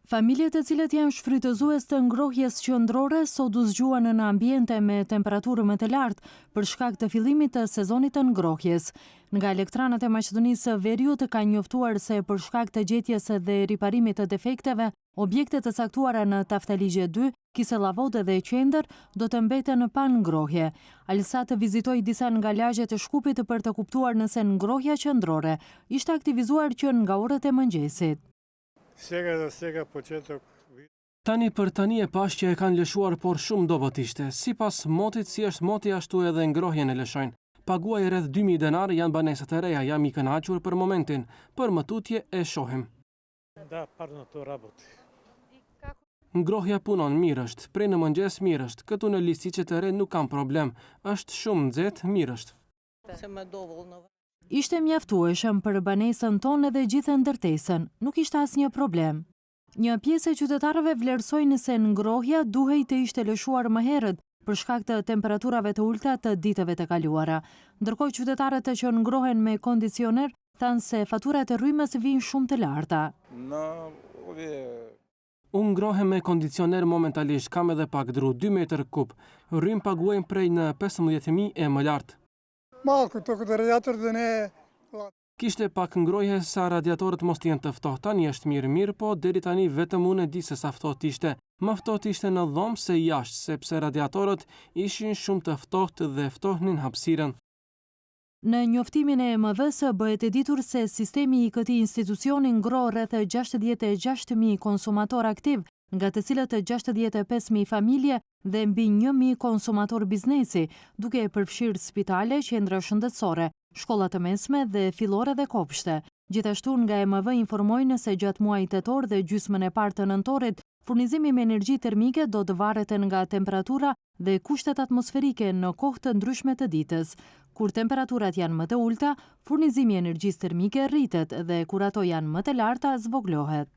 Familjet e cilët janë shfrytëzues të ngrohjes qendrore sot u zgjuan në ambiente me temperaturë më të lartë për shkak të fillimit të sezonit të ngrohjes. Nga Elektranët e Maqedonisë së Veriut ka njoftuar se për shkak të gjetjes dhe riparimit të defekteve, objekte të caktuara në Taftaligje 2, Kisellavod dhe Qendër do të mbeten pa ngrohje. Alsat vizitoi disa nga lagjet e Shkupit për të kuptuar nëse ngrohja qendrore ishte aktivizuar që nga orët e mëngjesit. Tani për tani e pash që e kanë lëshuar, por shumë dobët ishte. Sipas motit, si është moti ashtu edhe ngrohjen e lëshojnë. Paguaj rreth 2000 denar, janë banesat e reja, jam i kënaqur për momentin. Për më tutje e shohim. Ngrohja punon, mirë është, prej në mëngjes mirë është, këtu në Lisiqe të re nuk kam problem, është shumë nxehtë, mirë është. Ishte mjaftueshëm për banesën tonë dhe gjithë ndërtesën, nuk ishte asnjë problem. Një pjesë e qytetarëve vlerësojnë se ngrohja duhej të ishte lëshuar më herët për shkak të temperaturave të ulta të ditëve të kaluara. Ndërkohë qytetarët që ngrohen me kondicioner thanë se faturat e rrymës vijnë shumë të larta. Unë ngrohem me kondicioner momentalisht, kam edhe pak dru, 2 metër kub. Rrym paguajmë prej në 15.000 e më lartë. Kishte pak ngrohje sa radiatorët mos t'jenë të ftohtë. Tani është mirë, po deri tani vetëm unë e di se sa ftohtë ishte. Më ftohtë ishte në dhomë se jashtë, sepse radiatorët ishin shumë të ftohtë dhe ftohnin hapësirën. Në njoftimin e MV-s bëhet e ditur se sistemi i këtij institucioni ngro rreth 66.000 konsumator aktiv, nga të cilët 65.000 familje dhe mbi 1.000 konsumator biznesi, duke përfshirë spitale, qendra shëndetësore, shkolla të mesme dhe fillore dhe kopshte. Gjithashtu nga MV informojnë se gjatë muajit tetor dhe gjysmën e parë të nëntorit, furnizimi me energji termike do të varet nga temperatura dhe kushtet atmosferike në kohë të ndryshme të ditës. Kur temperaturat janë më të ulta, furnizimi i energjisë termike rritet dhe kur ato janë më të larta zvoglohet.